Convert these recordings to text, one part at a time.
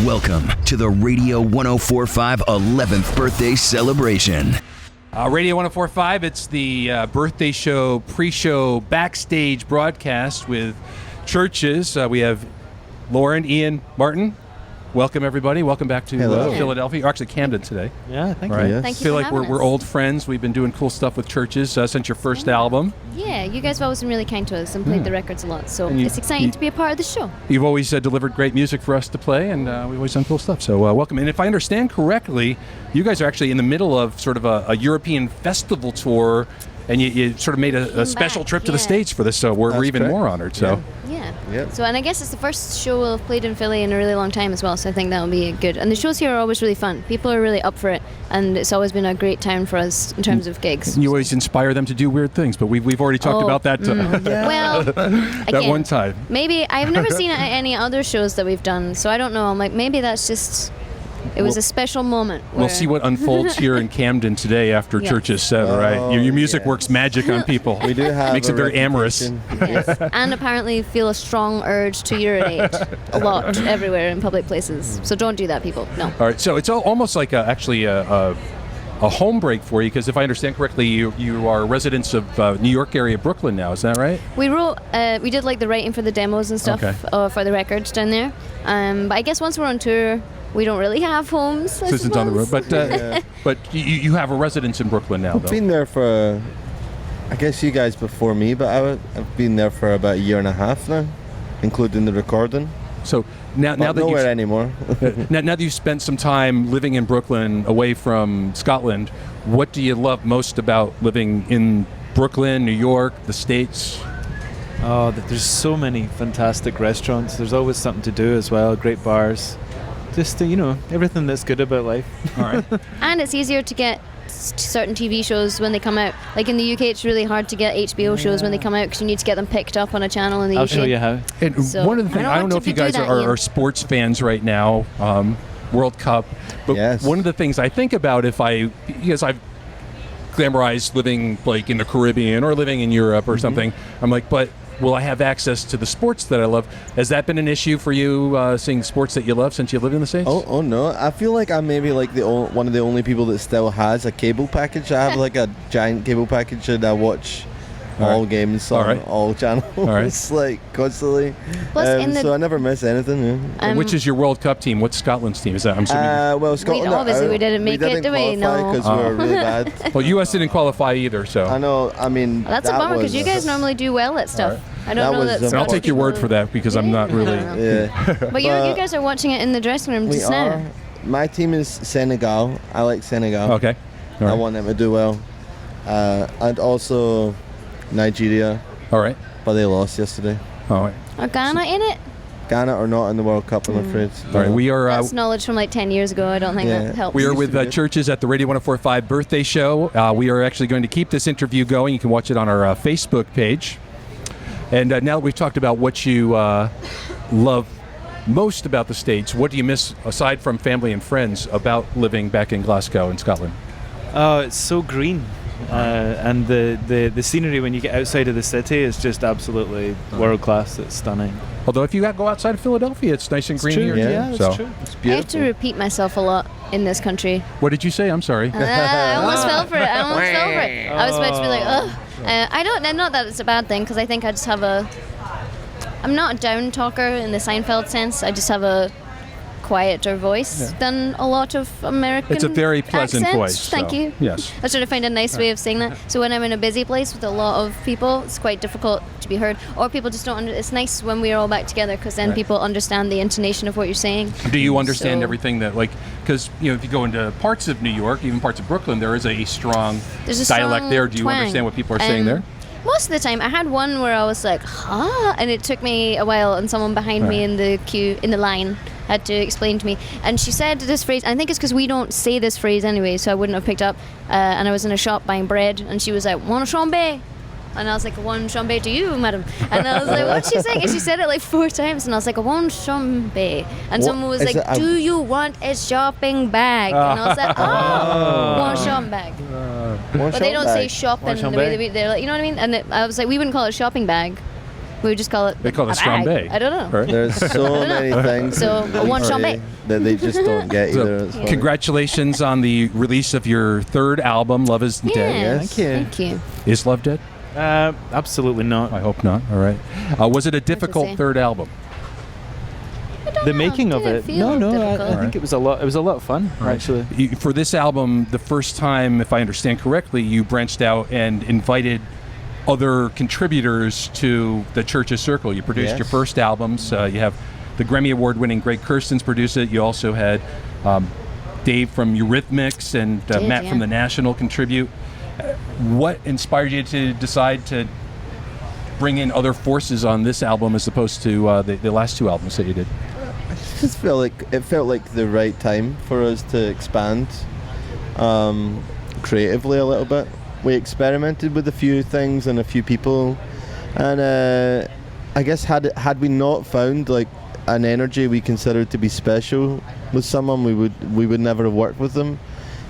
Welcome to the Radio 104.5 11th birthday celebration. Radio 104.5, it's the birthday show, pre-show, backstage broadcast with Chvrches. We have Lauren, Ian, Martin. Welcome, everybody. Welcome back to Philadelphia. Or actually, Camden today. Yeah, thank right. you. Yes. Thank I feel like we're old friends. We've been doing cool stuff with Chvrches since your first album. Yeah, you guys have always been really kind to us and played the records a lot, so And it's exciting to be a part of the show. You've always delivered great music for us to play, and we've always done cool stuff. So welcome. And if I understand correctly, you guys are actually in the middle of sort of a European festival tour, and you sort of made a special trip to the States for this, so we're even more honored. So. Yeah. Yep. So, and I guess it's the first show we'll have played in Philly in a really long time as well, so I think that'll be good. And the shows here are always really fun. People are really up for it, and it's always been a great time for us in terms of gigs. You always inspire them to do weird things, but we've already talked about that. Well, that again, one time. Maybe I've never seen any other shows that we've done, so I don't know. I'm like, maybe that's just. It was a special moment. We'll see what unfolds here in Camden today after Chvrches set, right? Your music works magic on people. We do have Makes it very amorous. Yes. And apparently feel a strong urge to urinate a lot everywhere in public places. So don't do that, people. No. All right, so it's almost like actually a home break for you, because if I understand correctly, you are residents of New York area, Brooklyn now. Is that right? We wrote, we did like the writing for the demos and stuff for the records down there. But I guess once we're on tour, we don't really have homes. Citizens on the road, but you have a residence in Brooklyn now, though. I've been there for, I guess you guys before me, but I've been there for about a year and a half now, including the recording. So now that nowhere anymore. now that you've spent some time living in Brooklyn, away from Scotland, what do you love most about living in Brooklyn, New York, the States? Oh, there's so many fantastic restaurants. There's always something to do as well. Great bars. Just, everything that's good about life. All right. And it's easier to get certain TV shows when they come out. Like in the UK, it's really hard to get HBO shows when they come out because you need to get them picked up on a channel in the UK. I'll show you how. And So, one of the things, I don't know if you guys are sports fans right now, World Cup, but one of the things I think about because I've glamorized living like in the Caribbean or living in Europe or something, I'm like, but will I have access to the sports that I love? Has that been an issue for you, seeing sports that you love since you lived in the States? Oh no, I feel like I'm maybe like one of the only people that still has a cable package. I have like a giant cable package and I watch all games on all channels, like constantly. Plus so I never miss anything. Yeah. Which is your World Cup team? What's Scotland's team? Is that I'm assuming? Well, Scotland. Obviously, we didn't make it, did we? No, because we were really bad. Well, U.S. didn't qualify either, so. I know. I mean, well, that's a bummer because you guys normally do well at stuff. I don't know that. I'll take your word for that because I'm not really. Yeah. But you guys are watching it in the dressing room just now. My team is Senegal. I like Senegal. Okay. I want them to do well, and also Nigeria. All right. But they lost yesterday. All right. Are Ghana in it? Ghana are not in the World Cup, I'm afraid. All right. We are. That's knowledge from like 10 years ago. I don't think that helps. We are with Chvrches at the Radio 104.5 birthday show. We are actually going to keep this interview going. You can watch it on our Facebook page. And now that we've talked about what you love most about the States, what do you miss, aside from family and friends, about living back in Glasgow in Scotland? Oh, it's so green. And the scenery when you get outside of the city is just absolutely world class. It's stunning. Although if you go outside of Philadelphia, it's nice and green here. Yeah, that's true. It's I beautiful. have to repeat myself a lot in this country. What did you say? I'm sorry. I almost fell for it. I was about to be like, ugh. And not that it's a bad thing, because I think I just have I'm not a down talker in the Seinfeld sense. I just have a quieter voice than a lot of American It's a very pleasant accents. voice. Thank you. Yes. I was trying to find a nice way of saying that. So when I'm in a busy place with a lot of people, it's quite difficult to be heard. Or people just don't it's nice when we're all back together, because then people understand the intonation of what you're saying. Do you understand everything that, like, because, if you go into parts of New York, even parts of Brooklyn, there is a strong dialect there. Do you understand what people are saying there? Most of the time. I had one where I was like, huh? And it took me a while, and someone behind me in the queue, in the line, had to explain to me. And she said this phrase, I think it's because we don't say this phrase anyway, so I wouldn't have picked up. And I was in a shop buying bread, and she was like, "One chambe?" And I was like, "One chambe to you, madam." And I was like, "What's she saying?" And she said it like 4 times, and I was like, "One chambe." And someone was like, "Do you want a shopping bag?" And I was like, "Oh, one shopping bag." But they don't say shopping the way they're like, you know what I mean? And I was like, we wouldn't call it a shopping bag. We would just call it. They call it Strambay. I don't know. Right? There's so many things. So one Strambay that they just don't get either. So, congratulations on the release of your third album, Love Isn't Dead. Thank you. Is Love dead? Absolutely not. I hope not. All right. Was it a difficult third album? The making of it. No. I think it was a lot. It was a lot of fun, actually. For this album, the first time, if I understand correctly, you branched out and invited other contributors to the Chvrches Circle. You produced your first albums. You have the Grammy Award-winning Greg Kirsten's produced it. You also had Dave from Eurythmics and Matt from The National contribute. What inspired you to decide to bring in other forces on this album as opposed to the last two albums that you did? I just felt like the right time for us to expand creatively a little bit. We experimented with a few things and a few people, and I guess had we not found like an energy we considered to be special with someone, we would never have worked with them.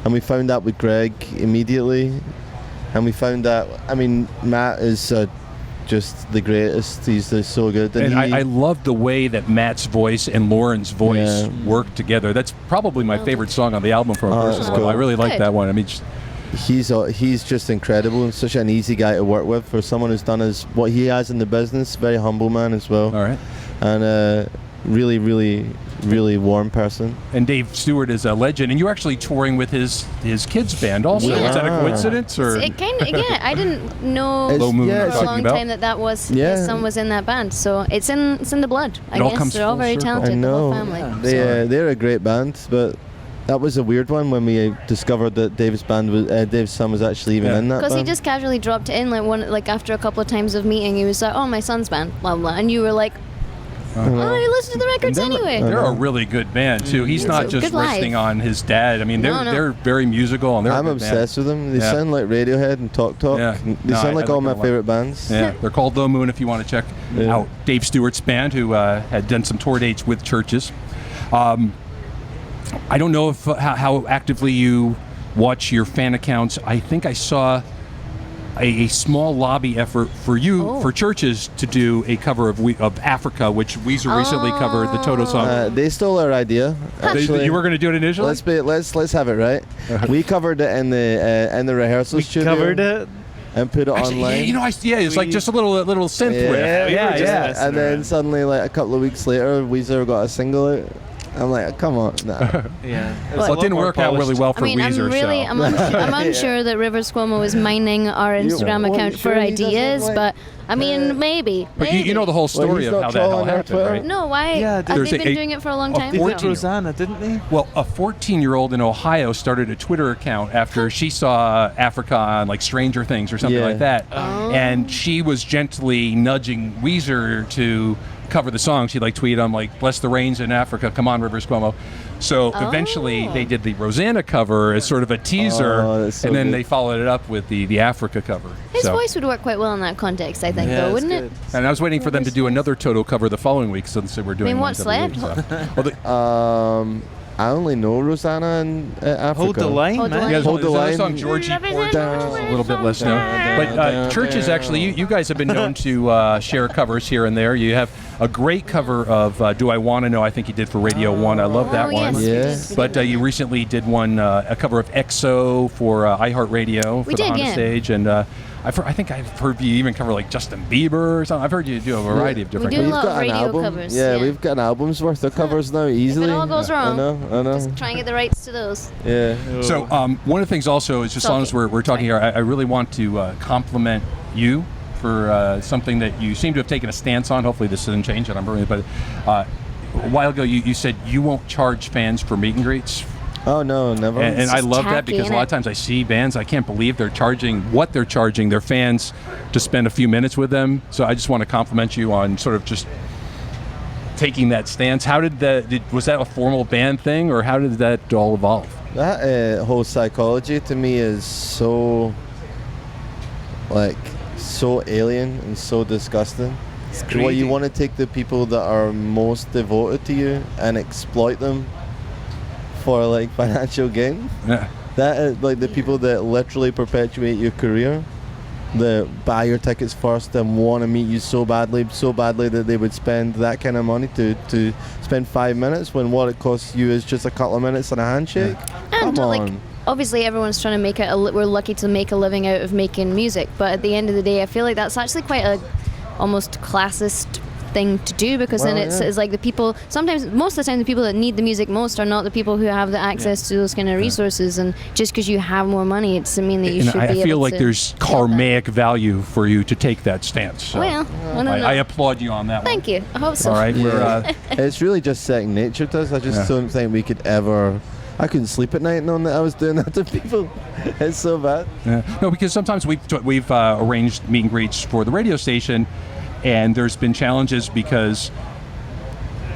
And we found that with Greg immediately, and we found that, I mean, Matt is just the greatest. He's so good. And I love the way that Matt's voice and Lauren's voice work together. That's probably my favorite song on the album from a personal level. I really like that one. I mean, he's just incredible and such an easy guy to work with for someone who's done what he has in the business. Very humble man as well. All right. And really warm person. And Dave Stewart is a legend, and you're actually touring with his kids band also. Is that a coincidence, or? It kind of, I didn't know for a long time that was his son was in that band. So it's in the blood. I guess they're all very talented. I know. The whole family. They're a great band, but that was a weird one when we discovered that Dave's son was actually even in that. Because he just casually dropped it in after a couple of times of meeting. He was like, "Oh, my son's band, blah blah," and you were like, "Oh, you listen to the records anyway." They're a really good band too. He's not just resting on his dad. I mean, they're very musical, and I'm obsessed with them. They sound like Radiohead and Talk Talk. Yeah. They sound like all my favorite bands. Yeah, they're called Low Moon. If you want to check out Dave Stewart's band, who had done some tour dates with Chvrches. I don't know if how actively you watch your fan accounts. I think I saw a small lobby effort for Chvrches to do a cover of Africa, which Weezer recently covered, the Toto song. They stole our idea. Actually, you were going to do it initially? Let's have it right. We covered it in the rehearsal studio. We covered it and put it online. It's like just a little synth riff. Yeah. And then suddenly, like a couple of weeks later, Weezer got a single out. I'm like, come on, no. Well, it didn't work out really well for Weezer. I'm unsure that Rivers Cuomo is mining our Instagram account for ideas, but I mean, maybe. But you know the whole story of how that all happened, right? No, why? Yeah, they've been doing it for a long time. They did Rosanna, didn't they? Well, a 14-year-old in Ohio started a Twitter account after she saw Africa on like Stranger Things or something like that, and she was gently nudging Weezer to cover the song. She tweeted, "I'm like, bless the rains in Africa. Come on, Rivers Cuomo." So eventually they did the Rosanna cover as sort of a teaser, and then they followed it up with the Africa cover. His voice would work quite well in that context, I think, though, wouldn't it? And I was waiting for them to do another Toto cover the following week, since they were doing. I mean, what's left? I only know Rosanna in Africa. Hold the line, man. Yeah, hold the line. Song Georgie Porgy, a little bit less known. But Chvrches, actually, you guys have been known to share covers here and there. You have a great cover of "Do I Want to Know." I think you did for Radio 1. I love that one. Yes, but you recently did a cover of EXO for iHeartRadio for the Honda stage, and I think I've heard you even cover like Justin Bieber or something. I've heard you do a variety of different covers. We've got a lot of radio covers. Yeah, we've got an album's worth of covers now, easily. If it all goes wrong, I know. Just try and get the rights to those. Yeah. So one of the things also is, just as long as we're talking here, I really want to compliment you for something that you seem to have taken a stance on. Hopefully this doesn't change, and I'm really, but a while ago you said you won't charge fans for meet and greets. Oh no, never. And I love that, because a lot of times I see bands, I can't believe they're charging what they're charging their fans to spend a few minutes with them. So I just want to compliment you on sort of just taking that stance. How was that a formal band thing, or how did that all evolve? That whole psychology to me is so alien and so disgusting. Well, you want to take the people that are most devoted to you and exploit them for financial gain. Yeah. That is the people that literally perpetuate your career. that buy your tickets first and want to meet you so badly that they would spend that kind of money to spend 5 minutes when what it costs you is just a couple of minutes and a handshake. And Come like, on. obviously everyone's trying to make it. We're lucky to make a living out of making music, but at the end of the day, I feel like that's actually quite a almost classist thing to do, because then it's like the people, sometimes, most of the time, the people that need the music most are not the people who have the access to those kind of resources, and just because you have more money, it doesn't mean that you should be able to. I feel like there's karmic value for you to take that stance. So well, I don't know. I applaud you on that. Thank you. I hope so. All right, it's really just second nature to us. I just don't think we could ever. I couldn't sleep at night knowing that I was doing that to people. It's so bad. No, because sometimes we've arranged meet and greets for the radio station, and there's been challenges because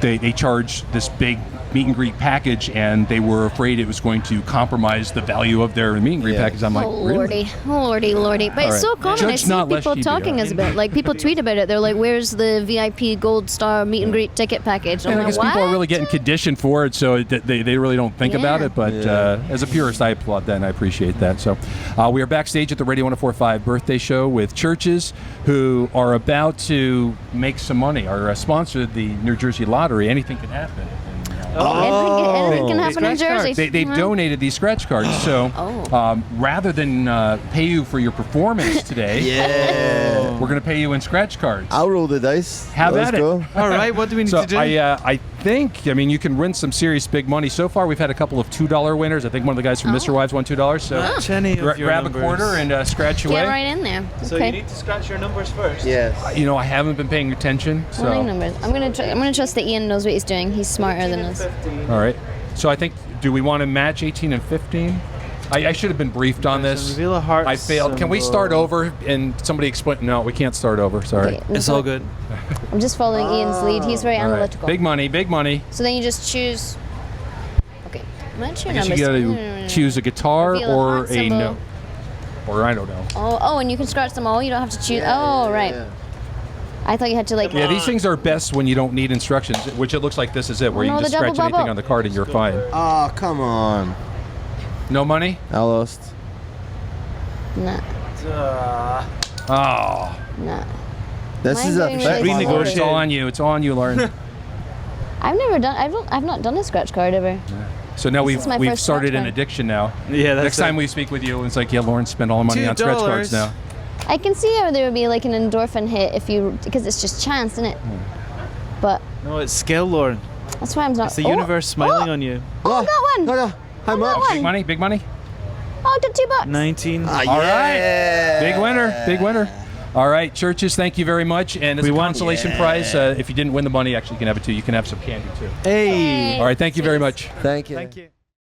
they charge this big meet and greet package, and they were afraid it was going to compromise the value of their meet and greet package. I'm like, really? Lordy. But it's so common. I see people talking about it. Like, people tweet about it. They're like, where's the VIP Gold Star meet and greet ticket package? And I guess people are really getting conditioned for it, so they really don't think about it. But as a purist, I applaud that, and I appreciate that. So we are backstage at the Radio 104.5 birthday show with Chvrches, who are about to make some money, are sponsored the New Jersey Lottery. Anything can happen. Anything can happen in Jersey. They've donated these scratch cards, so rather than pay you for your performance today, we're going to pay you in scratch cards. I'll roll the dice. Let's go. All right, what do we need to do? I think, you can win some serious big money. So far, we've had a couple of $2 winners. I think one of the guys from Mr. Wives won $2. So Jenny, grab a quarter and scratch away. Get right in there. So you need to scratch your numbers first. Yes. I haven't been paying attention. So numbers. I'm gonna trust that Ian knows what he's doing. He's smarter than us. 15. All right. So I think, do we want to match 18 and 15? I should have been briefed on this. Reveal a heart I failed. symbol. Can we start over and somebody explain? No, we can't start over. Sorry. Okay, It's all good. I'm just following Ian's lead. He's very analytical. Big money. So then you just choose. Okay. Match your I guess you numbers. got to choose a guitar Reveal a or heart a symbol. note. Or I don't know. Oh, and you can scratch them all. You don't have to choose. Right. I thought you had to like. Yeah, these things are best when you don't need instructions, which it looks like this is it, where you can just the double scratch anything bubble. on the card and you're fine. Oh, come on. No money? I lost. Nah. Oh. Nah. This Mine's is a doing really Renegotiate. It's on you. It's on you, Lauren. I've not done a scratch card ever. So now This is my we've first started scratch an card. addiction now. Yeah, that's Next time we speak with you, it's like, Lauren spent all the money on scratch cards now. I can see how there would be like an endorphin hit because it's just chance, isn't it? But No, it's skill, Lauren. that's why I'm not. It's the universe smiling on you. Oh, got one. How much? Big money? Oh, did $2. 19. All right. Big winner. All right, Chvrches, thank you very much. And as a consolation prize, if you didn't win the money, actually you can have it too. You can have some candy too. Hey. All right, thank you very much. Thank you. Thank you.